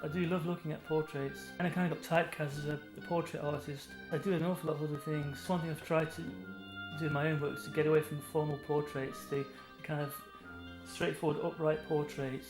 I do love looking at portraits, and I kind of got typecast as a portrait artist. I do an awful lot of other things. One thing I've tried to do in my own work is to get away from formal portraits, the kind of straightforward, upright portraits.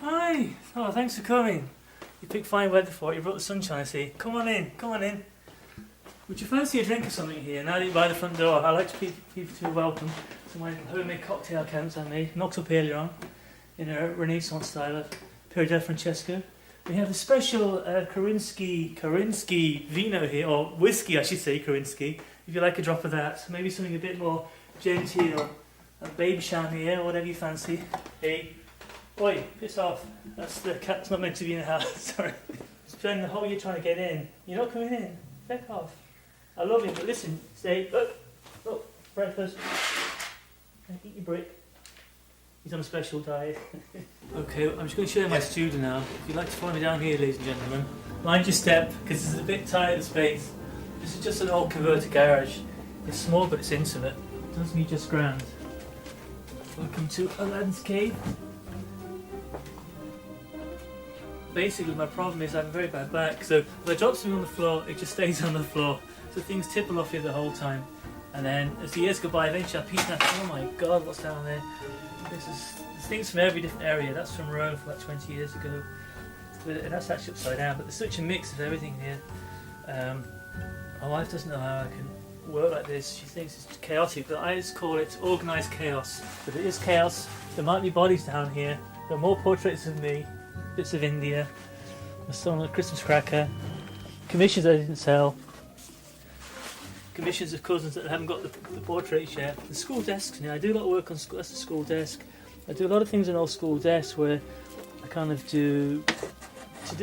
Hi! Oh, thanks for coming. You picked fine weather for it. You brought the sunshine, I see. Come on in, come on in. Would you fancy a drink or something here? Now that you're by the front door, I like to people to be welcome to my homemade cocktail cans I made, knocked up earlier on, in a Renaissance style of Piero del Francesco. We have a special Korinsky Vino here, or whiskey I should say, Korinsky, if you like a drop of that. Maybe something a bit more genteel, a baby sham here, whatever you fancy. Hey. Oi, piss off. That's the cat's not meant to be in the house, sorry. Spend the whole year trying to get in. You're not coming in. Back off. I love you, but listen, stay. Look, breakfast. Eat your brick. He's on a special diet. Okay, I'm just going to show you my studio now. If you'd like to follow me down here, ladies and gentlemen, mind your step, because this is a bit tight of space. This is just an old converted garage. It's small, but it's intimate. It does me just grand. Welcome to Aladdin's Cave. Basically, my problem is I have a very bad back, so if I drop something on the floor, it just stays on the floor. So things tipple off here the whole time. And then, as the years go by, eventually I peek and I think, oh my god, what's down there? There's things from every different area. That's from Rome from about 20 years ago. And that's actually upside down, but there's such a mix of everything here. My wife doesn't know how I can work like this. She thinks it's chaotic, but I just call it organised chaos. But it is chaos. There might be bodies down here. There are more portraits of me. Bits of India, my son, a Christmas cracker, commissions I didn't sell, commissions of cousins that haven't got the portraits yet, the school desks. Now I do a lot of work on school. That's the school desk. I do a lot of things on old school desks where I kind of do.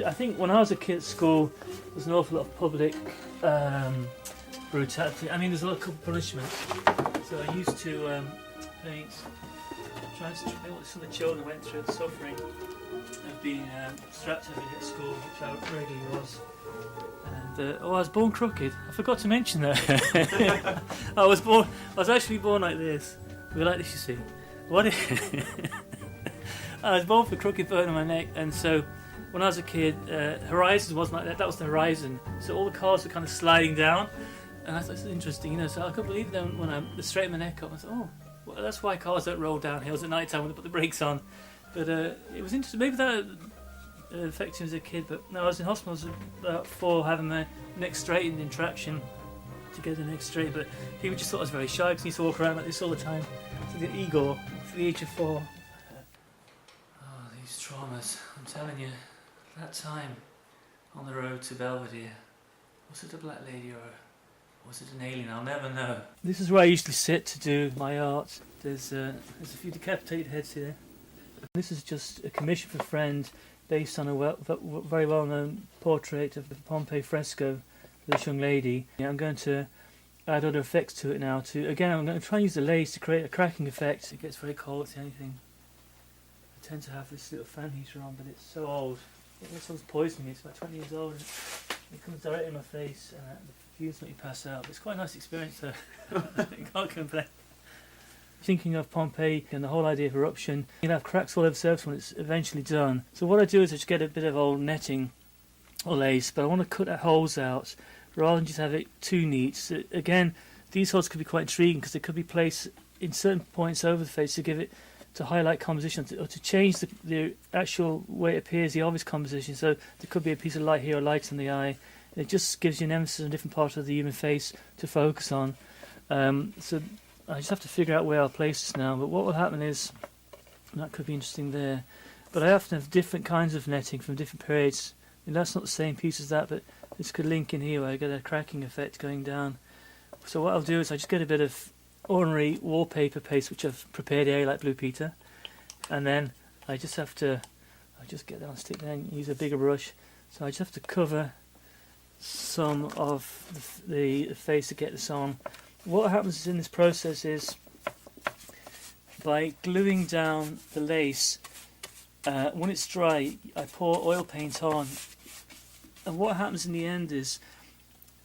I think when I was a kid at school, there's an awful lot of public brutality. I mean, there's a lot of punishment. So I used to paint. Trying to think what some of the children went through, the suffering of being strapped every day at school, which I regularly was. And I was born crooked. I forgot to mention that. I was actually born like this. We like this, you see. What? I was born with a crooked bone in my neck, and so when I was a kid, Horizons wasn't like that. That was the horizon. So all the cars were kind of sliding down, and I thought this is interesting, you know. So I couldn't believe them when I straightened my neck up. I thought, oh. Well, that's why cars don't roll down hills at night time when they put the brakes on. But it was interesting. Maybe that affected me as a kid. But no, I was in hospital. I was about 4, having my neck straightened in traction to get the neck straight. But people just thought I was very shy because I used to walk around like this all the time. So the Igor, for the age of 4. Oh, these traumas! I'm telling you, that time on the road to Belvedere, was it a black lady or was it an alien? I'll never know. This is where I usually sit to do my art. There's a few decapitated heads here. This is just a commission for a friend based on a very well-known portrait of the Pompeii fresco of this young lady. I'm going to add other effects to it now. Again, I'm going to try and use the lace to create a cracking effect. It gets very cold, it's anything. I tend to have this little fan heater on, but it's so old. This one's poisoning me. It's about 20 years old. It comes directly in my face, and the fumes make you pass out. It's quite a nice experience, though. I can't complain. Thinking of Pompeii and the whole idea of eruption, you have cracks all over the surface when it's eventually done. So what I do is I just get a bit of old netting or lace, but I want to cut the holes out rather than just have it too neat. So again, these holes could be quite intriguing because they could be placed in certain points over the face to highlight composition or to change the actual way it appears, the obvious composition. So there could be a piece of light here or light in the eye. It just gives you an emphasis on a different part of the human face to focus on. So I just have to figure out where I'll place this now. But what will happen is, and that could be interesting there, but I often have different kinds of netting from different periods. And that's not the same piece as that, but this could link in here where I get a cracking effect going down. So what I'll do is I just get a bit of ordinary wallpaper paste which I've prepared here, like Blue Peter, and then I just get that on stick, then use a bigger brush. So I just have to cover some of the face to get this on. What happens in this process is, by gluing down the lace, when it's dry, I pour oil paint on, and what happens in the end is,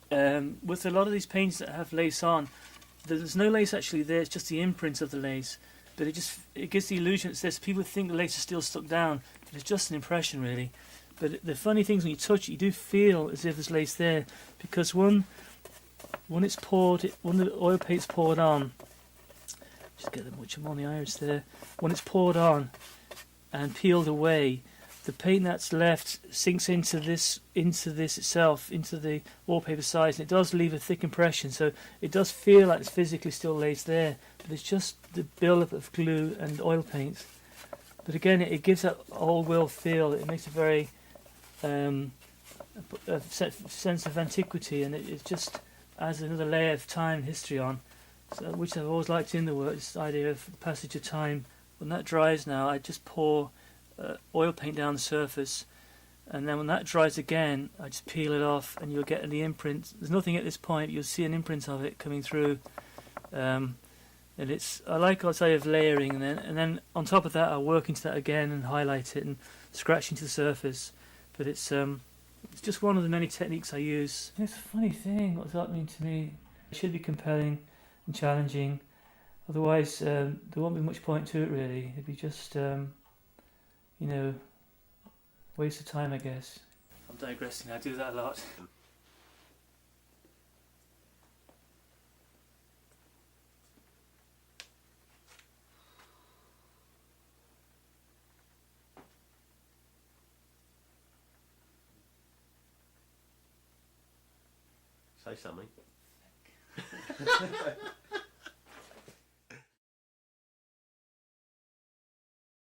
with a lot of these paints that have lace on, there's no lace actually there, it's just the imprint of the lace, but it gives the illusion it's this. People think the lace is still stuck down, but it's just an impression really. But the funny thing is, when you touch it, you do feel as if there's lace there, because when it's poured, when the oil paint's poured on, just get much on the iris there, when it's poured on and peeled away, the paint that's left sinks into this itself, into the wallpaper sides, and it does leave a thick impression. So it does feel like it's physically still lace there, but it's just the build-up of glue and oil paint. But again, it gives that old world feel. It makes a very a sense of antiquity, and it just adds another layer of time and history on, so, which I've always liked in the work, this idea of passage of time. When that dries now, I just pour oil paint down the surface, and then when that dries again, I just peel it off, and you'll get the imprint. There's nothing at this point, you'll see an imprint of it coming through. And I like the idea of layering, and then on top of that I'll work into that again and highlight it and scratch into the surface. But it's just one of the many techniques I use. It's a funny thing, what does that mean to me? It should be compelling and challenging, otherwise there won't be much point to it really. It'd be just waste of time, I guess. I'm digressing, I do that a lot. Say something.